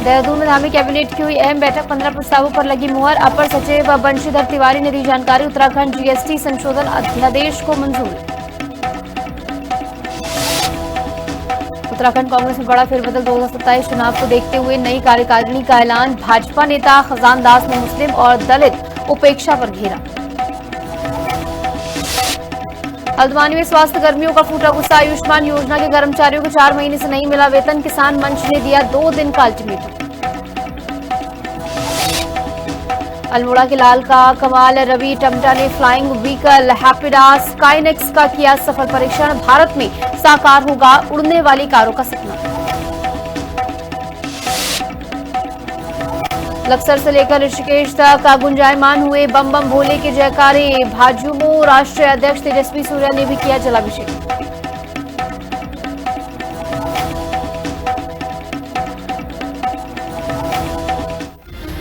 देहरादून में धामी कैबिनेट की हुई अहम बैठक, 15 प्रस्तावों पर लगी मुहर। अपर सचिव बंशीधर तिवारी ने दी जानकारी। उत्तराखंड जीएसटी संशोधन अध्यादेश को मंजूरी। उत्तराखंड कांग्रेस में बड़ा फेरबदल, 2027 चुनाव को देखते हुए नई कार्यकारिणी का ऐलान। भाजपा नेता खजान दास ने मुस्लिम और दलित उपेक्षा पर घेरा। हल्द्वानी में स्वास्थ्य कर्मियों का फूटा गुस्सा, आयुष्मान योजना के कर्मचारियों को 4 महीने से नहीं मिला वेतन। किसान मंच ने दिया 2 दिन का अल्टीमेटम। अल्मोड़ा के लाल का कमाल, रवि टमटा ने फ्लाइंग व्हीकल हैपिडास स्काईनेक्स का किया सफल परीक्षण। भारत में साकार होगा उड़ने वाली कारों का सपना। लक्सर से लेकर ऋषिकेश तक गुंजायमान हुए बम बम भोले के जयकारे। भाजयुमो राष्ट्रीय अध्यक्ष तेजस्वी सूर्या ने भी किया जलाभिषेक।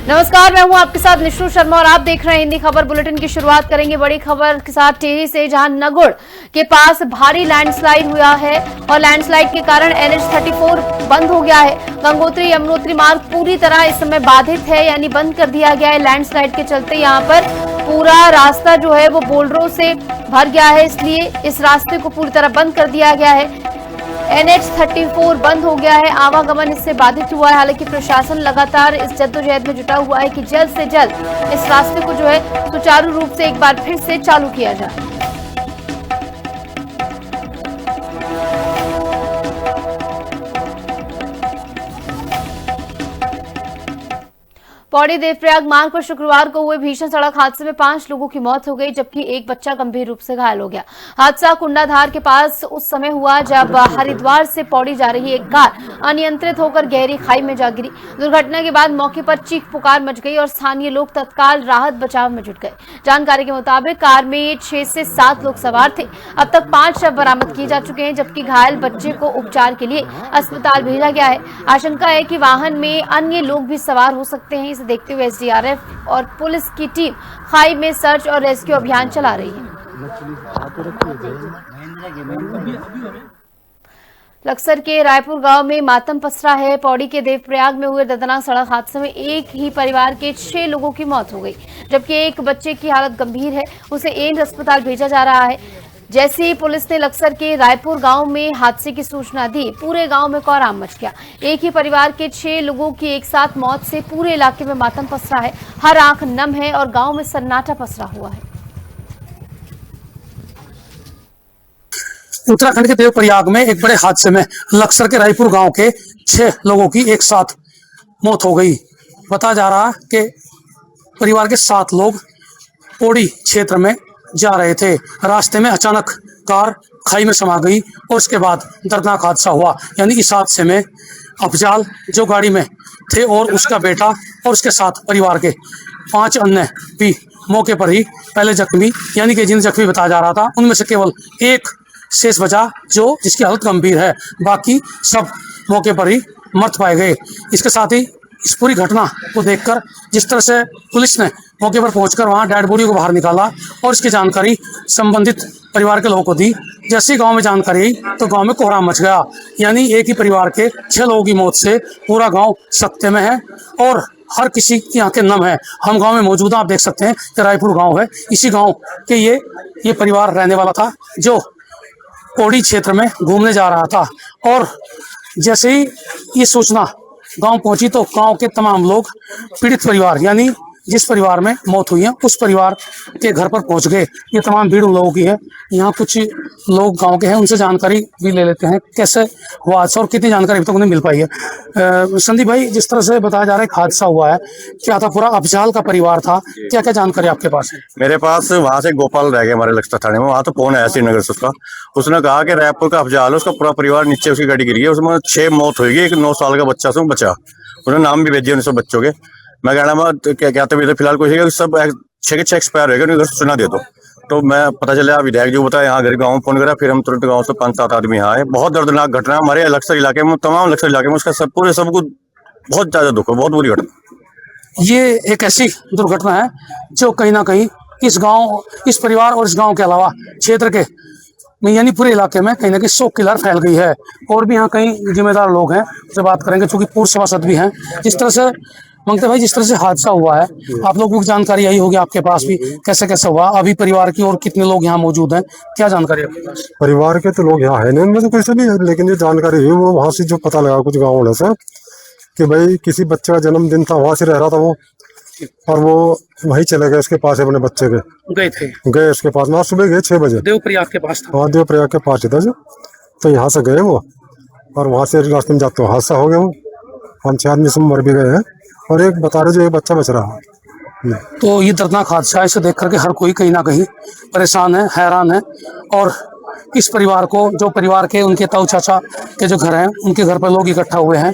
नमस्कार, मैं हूं आपके साथ निशु शर्मा और आप देख रहे हैं हिंदी खबर बुलेटिन की शुरुआत करेंगे बड़ी खबर के साथ टिहरी से, जहां नगुड़ के पास भारी लैंडस्लाइड हुआ है और लैंडस्लाइड के कारण NH-34 बंद हो गया है। गंगोत्री यमुनोत्री मार्ग पूरी तरह इस समय बाधित है, यानी बंद कर दिया गया है। लैंडस्लाइड के चलते यहां पर पूरा रास्ता जो है वो बोल्डरों से भर गया है, इसलिए इस रास्ते को पूरी तरह बंद कर दिया गया है। NH-34 बंद हो गया है, आवागमन इससे बाधित हुआ है। हालांकि प्रशासन लगातार इस जद्दोजहद में जुटा हुआ है कि जल्द से जल्द इस रास्ते को जो है सुचारू रूप से एक बार फिर से चालू किया जाए। पौड़ी देवप्रयाग मार्ग पर शुक्रवार को हुए भीषण सड़क हादसे में 5 लोगों की मौत हो गई, जबकि एक बच्चा गंभीर रूप से घायल हो गया। हादसा कुंडाधार के पास उस समय हुआ जब हरिद्वार से पौड़ी जा रही एक कार अनियंत्रित होकर गहरी खाई में जा गिरी। दुर्घटना के बाद मौके पर चीख पुकार मच गई और स्थानीय लोग तत्काल राहत बचाव में जुट गए। जानकारी के मुताबिक कार में 6 से 7 लोग सवार थे। अब तक 5 शव बरामद किए जा चुके हैं, जबकि घायल बच्चे को उपचार के लिए अस्पताल भेजा गया है। आशंका है कि वाहन में अन्य लोग भी सवार हो सकते हैं। इसे देखते हुए SDRF और पुलिस की टीम खाई में सर्च और रेस्क्यू अभियान चला रही है। लक्सर के रायपुर गांव में मातम पसरा है। पौड़ी के देवप्रयाग में हुए दर्दनाक सड़क हादसे में एक ही परिवार के 6 लोगों की मौत हो गई, जबकि एक बच्चे की हालत गंभीर है, उसे एम्स अस्पताल भेजा जा रहा है। जैसे ही पुलिस ने लक्सर के रायपुर गांव में हादसे की सूचना दी, पूरे गांव में कोहराम मच गया। एक ही परिवार के 6 लोगों की एक साथ मौत से पूरे इलाके में मातम पसरा है। हर आंख नम है और गांव में सन्नाटा पसरा हुआ है। उत्तराखंड के देवप्रयाग में एक बड़े हादसे में लक्सर के रायपुर गांव के 6 लोगों की एक साथ मौत हो गई। बताया जा रहा कि परिवार के 7 लोग पौड़ी क्षेत्र में जा रहे थे। रास्ते में अचानक कार खाई में समा गई और उसके बाद दर्दनाक हादसा हुआ। यानी इस हादसे में अफजाल जो गाड़ी में थे और उसका बेटा और उसके साथ परिवार के 5 अन्य भी मौके पर ही पहले जख्मी, यानी कि जिन जख्मी बताया जा रहा था उनमें से केवल एक शेष बचा जो जिसकी हालत गंभीर है। बाकी सब मौके पर ही मृत पाए गए। इसके साथ ही इस पूरी घटना को देखकर जिस तरह से पुलिस ने मौके पर पहुंचकर वहां डेड बॉडी को बाहर निकाला और इसकी जानकारी संबंधित परिवार के लोगों को दी, जैसे ही गांव में जानकारी आई तो गांव में कोहराम मच गया। यानी एक ही परिवार के 6 लोगों की मौत से पूरा गांव सकते में है और हर किसी की आंखें नम है। हम गांव में मौजूद हैं, आप देख सकते हैं कि रायपुर गांव है। इसी गांव के ये परिवार रहने वाला था जो पौड़ी क्षेत्र में घूमने जा रहा था। और जैसे ही ये सूचना गांव पहुंची तो गांव के तमाम लोग पीड़ित परिवार, यानी जिस परिवार में मौत हुई है उस परिवार के घर पर पहुंच गए। ये तमाम भीड़ उन लोगों की है। यहाँ कुछ लोग गांव के हैं, उनसे जानकारी भी ले लेते हैं कैसे हुआ हादसा और कितनी जानकारी अभी तक उन्हें मिल पाई है। संदीप भाई, जिस तरह से बताया जा रहा है हादसा हुआ है, क्या था? पूरा अफजाल का परिवार था, क्या क्या जानकारी आपके पास है? मेरे पास वहाँ से गोपाल रह गया हमारे लक्सर थाने में। वहाँ तो फोन है श्रीनगर से उसका, उसने कहा कि रायपुर का अफजाल है, उसका पूरा परिवार नीचे उसकी गाड़ी गिरी है, उसमें 6 मौत हुई। एक 9 साल का बच्चा उसमें बचा, उन्होंने नाम भी भेजे उन सब बच्चों के। मैं कहना क्या तभी फिलहाल कोई सब 6 के 6 एक्सपायर हो गए, उन्हें घर सुना दे दो। तो मैं पता चला विधायक जो बताया यहाँ घर गाँव में फोन करा, फिर हम तुरंत गाँव से 5-7 आदमी यहाँ आए। बहुत दर्दनाक घटना हमारे लक्सर इलाके में, तमाम लक्सर इलाके में उसका सब पूरे सबको बहुत ज्यादा दुख है, बहुत बुरी घटना। ये एक ऐसी दुर्घटना है जो कहीं ना कहीं इस गांव, इस परिवार और इस गांव के अलावा क्षेत्र के में यानी पूरे इलाके में कहीं ना कहीं शोक की लहर फैल गई है। और भी यहाँ कई जिम्मेदार लोग हैं, उनसे बात करेंगे, चूंकि पूर्व सभासद भी हैं। जिस तरह से मंगते भाई, जिस तरह से हादसा हुआ है, आप लोगों की जानकारी यही होगी आपके पास भी, कैसे कैसे हुआ, अभी परिवार की और कितने लोग यहाँ मौजूद हैं, क्या जानकारी है आपके पास? परिवार के तो लोग यहाँ है नहीं उनमें तो कैसे भी है, लेकिन ये जानकारी हुई वो वहाँ से जो पता लगा कुछ गाँव वाले से कि भाई किसी बच्चे का जन्मदिन था, वहाँ से रह रहा था वो, और वो वहीं चले गए उसके पास अपने बच्चे के गए उसके पास। वहाँ सुबह गए 6 बजे, देवप्रयाग के पास था। वहाँ देवप्रयाग के पास था जो, तो यहाँ से गए वो, और वहाँ से रास्ते में जाते हादसा हो गया वो। 5-6 आदमी सब मर भी गए हैं, और एक बता रहे जो एक बच्चा बच रहा है। तो ये दर्दनाक हादसा है, इसे देख करके हर कोई कहीं ना कहीं परेशान है, हैरान है। और इस परिवार को, जो परिवार के उनके ताऊ चाचा के जो घर हैं, उनके घर पर लोग इकट्ठा हुए हैं।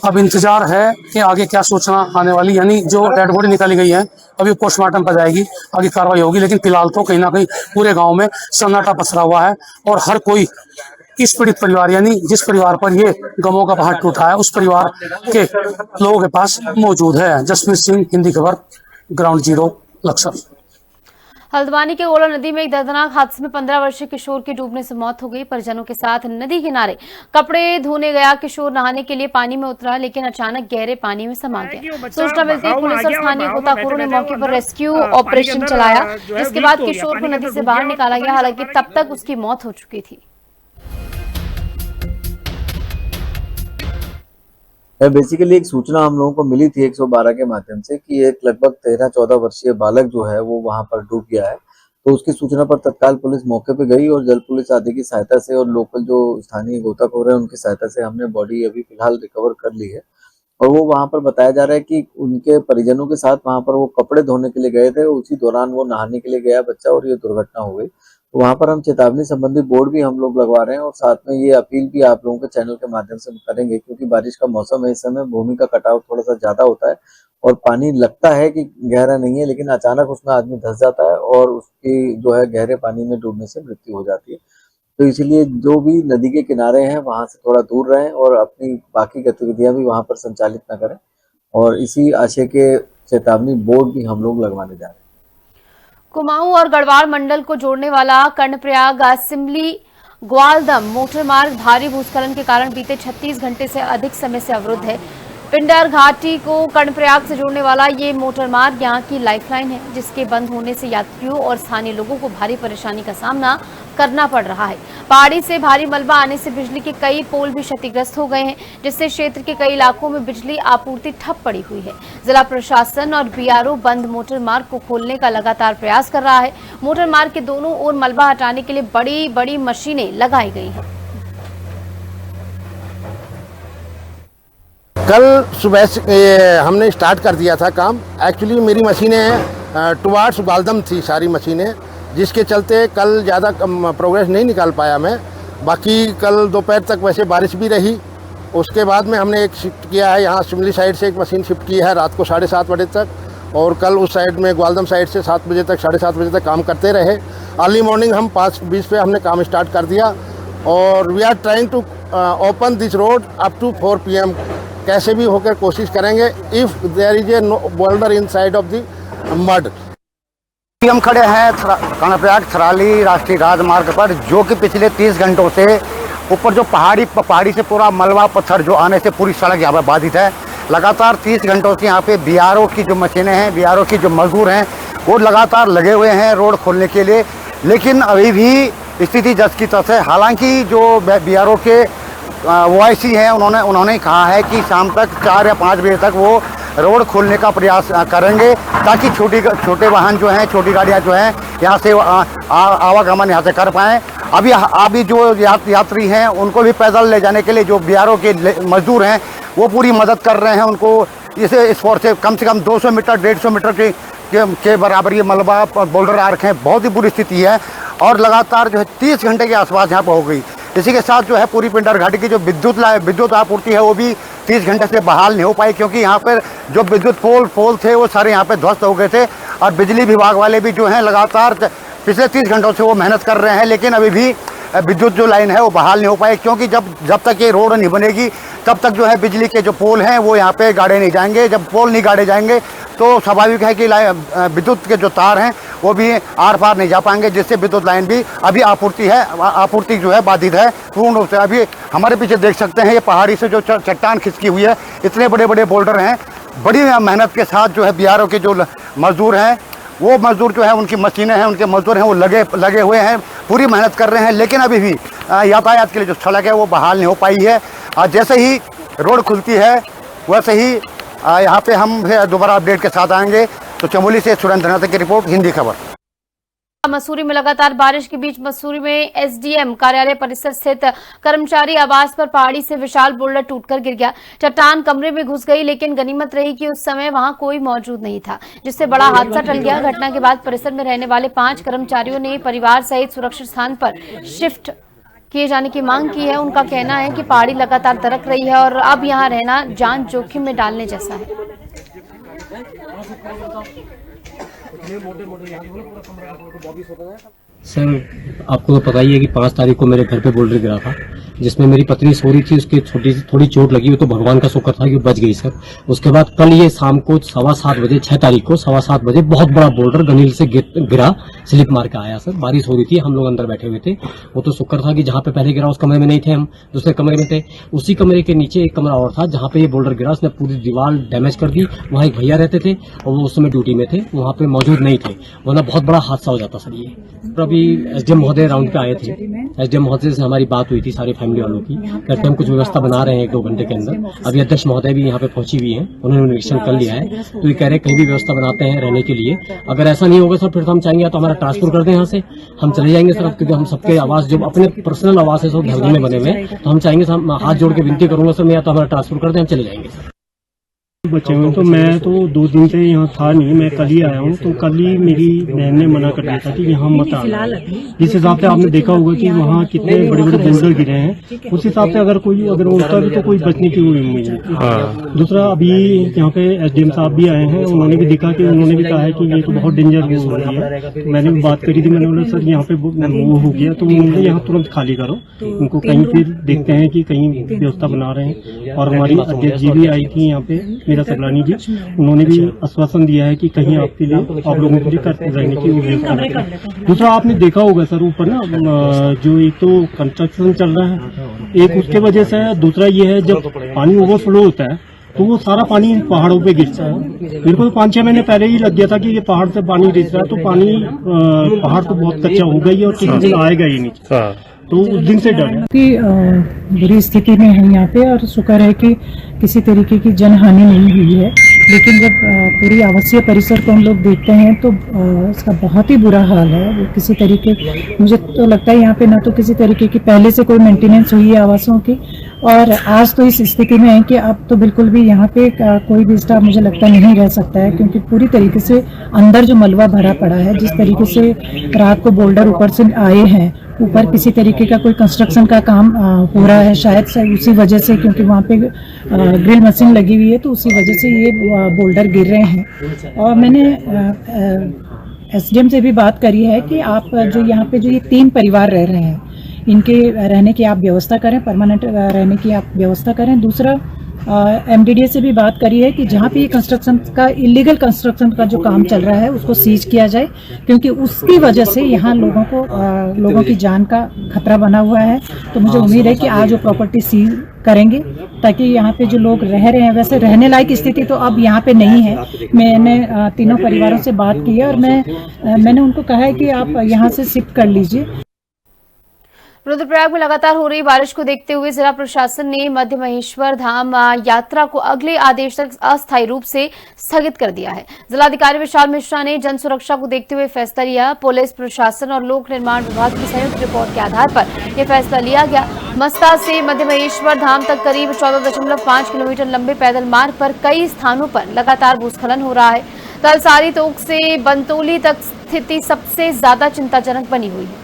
अब इंतजार है कि आगे क्या सूचना आने वाली, यानी जो डेड बॉडी निकाली गई है अभी पोस्टमार्टम पर जाएगी, आगे कार्रवाई होगी। लेकिन फिलहाल तो कहीं ना कहीं पूरे गांव में सन्नाटा पसरा हुआ है, और हर कोई इस पीड़ित परिवार, यानी जिस परिवार पर ये गमों का पहाड़ टूटा है, उस परिवार के लोगों के पास मौजूद है। जसमीत सिंह, हिंदी खबर, ग्राउंड जीरो, लक्सर। हल्द्वानी के ओला नदी में एक दर्दनाक हादसे में 15 वर्षीय किशोर की डूबने से मौत हो गई। परिजनों के साथ नदी किनारे कपड़े धोने गया किशोर नहाने के लिए पानी में उतरा, लेकिन अचानक गहरे पानी में समा गया। सूचना मिलते ही पुलिस और स्थानीय गोताखोरों ने मौके पर रेस्क्यू ऑपरेशन चलाया, जिसके बाद किशोर को नदी से बाहर निकाला गया। हालांकि तब तक उसकी मौत हो चुकी थी। बेसिकली एक सूचना हम लोगों को मिली थी 112 के माध्यम से कि एक लगभग 13-14 वर्षीय बालक जो है वो वहां पर डूब गया है। तो उसकी सूचना पर तत्काल पुलिस मौके पे गई, और जल पुलिस आदि की सहायता से और लोकल जो स्थानीय गोताखोर है उनकी सहायता से हमने बॉडी अभी फिलहाल रिकवर कर ली है। और वो वहां पर बताया जा रहा है कि उनके परिजनों के साथ वहां पर वो कपड़े धोने के लिए गए थे, उसी दौरान वो नहाने के लिए गया बच्चा और ये दुर्घटना हो गई। तो वहां पर हम चेतावनी संबंधी बोर्ड भी हम लोग लगवा रहे हैं, और साथ में ये अपील भी आप लोगों के चैनल के माध्यम से करेंगे, क्योंकि बारिश का मौसम है, इस समय भूमि का कटाव थोड़ा सा ज्यादा होता है, और पानी लगता है कि गहरा नहीं है, लेकिन अचानक उसमें आदमी धंस जाता है और उसकी जो है गहरे पानी में डूबने से मृत्यु हो जाती है। तो इसलिए जो भी नदी के किनारे हैं वहां से थोड़ा दूर रहें, और अपनी बाकी गतिविधियां भी वहां पर संचालित न करें, और इसी आशय के चेतावनी बोर्ड भी हम लोग लगवाने जा रहे हैं। कुमाऊं और गढ़वाल मंडल को जोड़ने वाला कर्णप्रयाग सिमली ग्वालदम मोटर मार्ग भारी भूस्खलन के कारण बीते 36 घंटे से अधिक समय से अवरुद्ध है। पिंडर घाटी को कर्णप्रयाग से जोड़ने वाला ये मोटर मार्ग यहाँ की लाइफलाइन है, जिसके बंद होने से यात्रियों और स्थानीय लोगों को भारी परेशानी का सामना करना पड़ रहा है। पहाड़ी से भारी मलबा आने से बिजली के कई पोल भी क्षतिग्रस्त हो गए हैं, जिससे क्षेत्र के कई इलाकों में बिजली आपूर्ति ठप पड़ी हुई है। जिला प्रशासन और बीआरओ बंद मोटर मार्ग को खोलने का लगातार प्रयास कर रहा है। मोटर मार्ग के दोनों ओर मलबा हटाने के लिए बड़ी बड़ी मशीनें लगाई गई हैं। कल सुबह से हमने स्टार्ट कर दिया था काम। एक्चुअली मेरी मशीनें टुवार्ड्स ग्वालदम थी सारी मशीनें, जिसके चलते कल ज़्यादा प्रोग्रेस नहीं निकाल पाया मैं। बाकी कल दोपहर तक वैसे बारिश भी रही। उसके बाद में हमने एक शिफ्ट किया है, यहाँ शिमली साइड से एक मशीन शिफ्ट की है रात को 7:30 बजे तक, और कल उस साइड में ग्वालदम साइड से 7 बजे तक 7:30 बजे तक काम करते रहे। अर्ली मॉर्निंग हम 5:20 पे हमने काम स्टार्ट कर दिया, और we are trying to open this road up to 4 PM। कैसे भी होकर कोशिश करेंगे if there is a boulder inside of the mud. हम खड़े हैं कर्णप्रयाग थराली राष्ट्रीय राजमार्ग पर, जो कि पिछले 30 घंटों से ऊपर जो पहाड़ी से पूरा मलबा पत्थर जो आने से पूरी सड़क यहाँ पर बाधित है। लगातार 30 घंटों से यहाँ पे बीआरओ की जो मशीनें हैं, बीआरओ की जो मजदूर हैं, वो लगातार लगे हुए हैं रोड खोलने के लिए, लेकिन अभी भी स्थिति जस की तस है। हालांकि जो बीआरओ के OIC हैं, उन्होंने कहा है कि शाम तक 4 या 5 बजे तक वो रोड खोलने का प्रयास करेंगे, ताकि छोटे वाहन जो हैं, छोटी गाड़ियां जो हैं, यहाँ से आवागमन यहाँ से कर पाएँ। अभी जो यात्री हैं उनको भी पैदल ले जाने के लिए जो बीआरओ के मजदूर हैं वो पूरी मदद कर रहे हैं उनको। इस फोर से कम 200 मीटर 150 मीटर के बराबर ये मलबा बोल्डर आ रखे हैं। बहुत ही बुरी स्थिति है, और लगातार जो है 30 घंटे के आसपास यहाँ पर हो गई। इसी के साथ जो है पूरी पिंडर घाटी की जो विद्युत आपूर्ति है वो भी 30 घंटे से बहाल नहीं हो पाई, क्योंकि यहाँ पर जो विद्युत पोल थे वो सारे यहाँ पे ध्वस्त हो गए थे। और बिजली विभाग वाले भी जो हैं लगातार पिछले 30 घंटों से वो मेहनत कर रहे हैं, लेकिन अभी भी विद्युत जो लाइन है वो बहाल नहीं हो पाई, क्योंकि जब तक ये रोड नहीं बनेगी तब तक जो है बिजली के जो पोल हैं वो यहाँ पे गाड़े नहीं जाएंगे। जब पोल नहीं गाड़े जाएंगे तो स्वाभाविक है कि विद्युत के जो तार हैं वो भी आर पार नहीं जा पाएंगे, जिससे विद्युत लाइन भी अभी आपूर्ति जो है बाधित है पूर्ण रूप से। अभी हमारे पीछे देख सकते हैं, ये पहाड़ी से जो चट्टान खिसकी हुई है, इतने बड़े बड़े बोल्डर हैं। बड़ी मेहनत के साथ जो है BRO के जो मजदूर हैं, वो मजदूर जो है, उनकी मशीनें हैं, उनके मजदूर हैं, वो लगे हुए हैं, पूरी मेहनत कर रहे हैं। लेकिन अभी भी यातायात के लिए जो सड़क है वो बहाल नहीं हो पाई है। जैसे ही रोड खुलती है वैसे ही यहाँ पे हम दोबारा अपडेट के साथ आएंगे। तो चमोली से सुरेंद्र नाथ की रिपोर्ट, हिंदी खबर। मसूरी में लगातार बारिश के बीच मसूरी में SDM कार्यालय परिसर स्थित कर्मचारी आवास पर पहाड़ी से विशाल बोल्डर टूटकर गिर गया। चट्टान कमरे में घुस गई, लेकिन गनीमत रही कि उस समय वहां कोई मौजूद नहीं था, जिससे बड़ा हादसा टल गया। घटना के बाद परिसर में रहने वाले 5 कर्मचारियों ने परिवार सहित सुरक्षित स्थान पर शिफ्ट किए जाने की मांग की है। उनका कहना है कि पहाड़ी लगातार दरक रही है और अब यहाँ रहना जान जोखिम में डालने जैसा है। सर, आपको तो पता ही है कि 5 तारीख को मेरे घर पे बोल्डर गिरा था, जिसमें मेरी पत्नी सो रही थी। उसके थोड़ी चोट लगी हुई, तो भगवान का शुक्र था कि बच गई सर। उसके बाद कल ये शाम को 7:15 बजे, 6 तारीख को 7:15 बजे बहुत बड़ा बोल्डर गनील से गिरा, स्लिप मार के आया सर। बारिश हो रही थी, हम लोग अंदर बैठे हुए थे। वो तो शुक्र था कि जहाँ पे पहले गिरा उस कमरे में नहीं थे, हम दूसरे कमरे में थे। उसी कमरे के नीचे एक कमरा और था जहाँ पे ये बोल्डर गिरा, उसने पूरी दीवार डैमेज कर दी। वहाँ एक भैया रहते थे और वो उस समय ड्यूटी में थे, वहाँ पे मौजूद नहीं थे, वरना बहुत बड़ा हादसा हो जाता सर ये। अभी SDM महोदय राउंड पे आए थे। SDM महोदय से हमारी बात हुई थी सारी फैमिली वालों की, कहते हम कुछ व्यवस्था बना रहे हैं 1-2 घंटे के अंदर। अभी अध्यक्ष महोदय भी यहाँ पे पहुंची हुई हैं, उन्होंने निरीक्षण कर लिया है, तो ये कह रहे कहीं भी व्यवस्था बनाते हैं रहने के लिए। अगर ऐसा नहीं होगा सर, फिर तो हम चाहेंगे तो हमारा ट्रांसफर कर दें यहाँ से, हम चले जाएंगे सर। क्योंकि हम सबके आवास जो अपने पर्सनल आवास है सब धरने में बने हुए, तो हम चाहेंगे सर, हम हाथ जोड़ के विनती करूंगा सर, मैं या तो हमारा ट्रांसफर कर दें, हम चले जाएंगे सर। बच्चे हुए तो मैं तो 2 दिन से यहाँ था नहीं, मैं कल ही आया हूँ। तो कल ही मेरी बहन ने मना कर दिया था कि यहाँ मत आना। जिस हिसाब से आपने देखा होगा कि वहाँ कितने बड़े बड़े बोल्डर गिरे हैं, उस हिसाब से अगर उड़ता भी तो कोई बचने की कोई उम्मीद नहीं। दूसरा, अभी यहाँ पे SDM साहब भी आए हैं, उन्होंने भी देखा कि उन्होंने भी कहा है कि ये तो बहुत डेंजर हो रही है। तो मैंने भी बात करी थी, मैंने बोला सर यहाँ पे वो हो गया, तो उन्होंने यहाँ तुरंत खाली करो, उनको कहीं फिर देखते हैं कि कहीं व्यवस्था बना रहे हैं। और हमारी अध्यक्ष जी भी आई थी यहाँ पे, मेरा सबलानी जी, उन्होंने भी आश्वासन दिया है कि कहीं आपके लिए, आप लोगों के लिए करते रहने की व्यवस्था करें। दूसरा, आपने देखा होगा सर ऊपर ना जो एक तो कंस्ट्रक्शन चल रहा है, एक उसके वजह से है। दूसरा ये है, जब पानी ओवरफ्लो होता है तो वो सारा पानी पहाड़ों पे गिरता है। मेरे को 5-6 महीने पहले ही लग गया था कि ये पहाड़ से पानी गिर रहा है, तो पानी पहाड़ तो बहुत कच्चा हो गई है और किसी दिन आएगा ही नहीं, तो उस दिन से डर है कि बुरी स्थिति में है यहाँ पे। और शुक्र है कि किसी तरीके की जनहानि नहीं हुई है, लेकिन जब पूरी आवासीय परिसर को हम लोग देखते हैं तो इसका बहुत ही बुरा हाल है। वो किसी तरीके, मुझे तो लगता है यहाँ पे ना तो किसी तरीके की पहले से कोई मेंटेनेंस हुई है आवासों की, और आज तो इस स्थिति में है कि अब तो बिल्कुल भी यहाँ पे कोई भी स्टाफ मुझे लगता नहीं रह सकता है, क्योंकि पूरी तरीके से अंदर जो मलबा भरा पड़ा है। जिस तरीके से रात को बोल्डर ऊपर से आए हैं, ऊपर किसी तरीके का कोई कंस्ट्रक्शन का काम हो रहा है शायद से, उसी वजह से, क्योंकि वहाँ पे ग्रिल मशीन लगी हुई है, तो उसी वजह से ये बोल्डर गिर रहे हैं। और मैंने SDM से भी बात करी है कि आप जो यहाँ पे जो ये 3 परिवार रह रहे हैं, इनके रहने की आप व्यवस्था करें, परमानेंट रहने की आप व्यवस्था करें। दूसरा, MDDA से भी बात करी है कि जहाँ पे ये कंस्ट्रक्शन का, इलीगल कंस्ट्रक्शन का जो काम चल रहा है, उसको सीज किया जाए, क्योंकि उसकी वजह से यहाँ लोगों की जान का खतरा बना हुआ है। तो मुझे उम्मीद है कि आज वो प्रॉपर्टी सीज करेंगे, ताकि यहाँ पे जो लोग रह रहे हैं, वैसे रहने लायक स्थिति तो अब यहाँ पे नहीं है। मैंने 3 परिवारों से बात की है और मैंने उनको कहा है कि आप यहाँ से शिफ्ट कर लीजिए। रुद्रप्रयाग में लगातार हो रही बारिश को देखते हुए जिला प्रशासन ने मध्य महेश्वर धाम यात्रा को अगले आदेश तक अस्थायी रूप से स्थगित कर दिया है। जिलाधिकारी विशाल मिश्रा ने जन सुरक्षा को देखते हुए फैसला लिया। पुलिस प्रशासन और लोक निर्माण विभाग की संयुक्त रिपोर्ट के आधार पर यह फैसला लिया गया। मस्ता से मध्य महेश्वर धाम तक करीब 14.5 किलोमीटर लंबे पैदल मार्ग पर कई स्थानों पर लगातार भूस्खलन हो रहा है। तलसारी तोक से बंतोली तक स्थिति सबसे ज्यादा चिंताजनक बनी हुई है।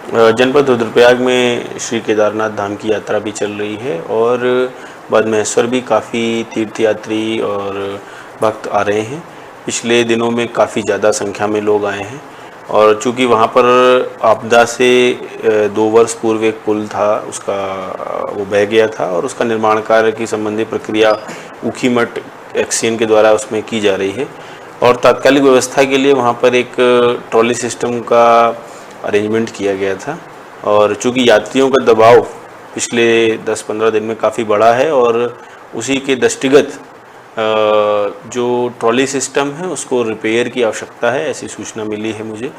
जनपद रुद्रप्रयाग में श्री केदारनाथ धाम की यात्रा भी चल रही है और मध्य महेश्वर भी काफ़ी तीर्थयात्री और भक्त आ रहे हैं। पिछले दिनों में काफ़ी ज़्यादा संख्या में लोग आए हैं और चूंकि वहाँ पर आपदा से 2 वर्ष पूर्व एक पुल था, उसका वो बह गया था और उसका निर्माण कार्य की संबंधी प्रक्रिया ऊखीमठ एक्सचेंज के द्वारा उसमें की जा रही है और तात्कालिक व्यवस्था के लिए वहाँ पर एक ट्रॉली सिस्टम का अरेंजमेंट किया गया था। और चूंकि यात्रियों का दबाव पिछले 10-15 दिन में काफ़ी बढ़ा है और उसी के दृष्टिगत जो ट्रॉली सिस्टम है उसको रिपेयर की आवश्यकता है, ऐसी सूचना मिली है मुझे।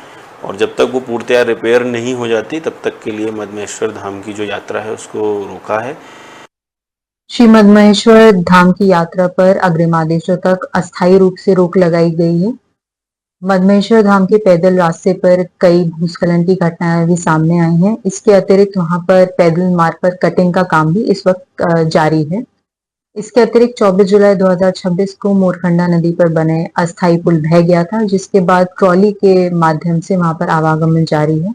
और जब तक वो पूर्णतया रिपेयर नहीं हो जाती तब तक के लिए मद्महेश्वर धाम की जो यात्रा है उसको रोका है। श्री मद्महेश्वर धाम की यात्रा पर अग्रिम आदेशों तक अस्थायी रूप से रोक लगाई गई है। मद्महेश्वर धाम के पैदल रास्ते पर कई भूस्खलन की घटनाएं भी सामने आई हैं। इसके अतिरिक्त वहां पर पैदल मार्ग पर कटिंग का काम भी इस वक्त जारी है। इसके अतिरिक्त 24 जुलाई 2026 को मोरखंडा नदी पर बने अस्थायी पुल बह गया था, जिसके बाद ट्रॉली के माध्यम से वहां पर आवागमन जारी है।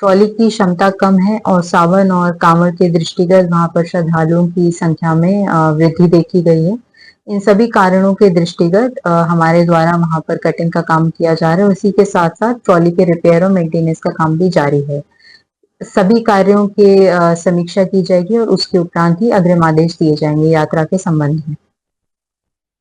ट्रॉली की क्षमता कम है और सावन और कांवड़ के दृष्टिगत वहां पर श्रद्धालुओं की संख्या में वृद्धि देखी गई है। इन सभी कारणों के दृष्टिगत हमारे द्वारा वहां पर कटिंग का काम किया जा रहा है। उसी के साथ साथ ट्रॉली के रिपेयर और मेंटेनेंस का काम भी जारी है। सभी कार्यों की समीक्षा की जाएगी और उसके उपरांत ही अग्रिम आदेश दिए जाएंगे यात्रा के संबंध में।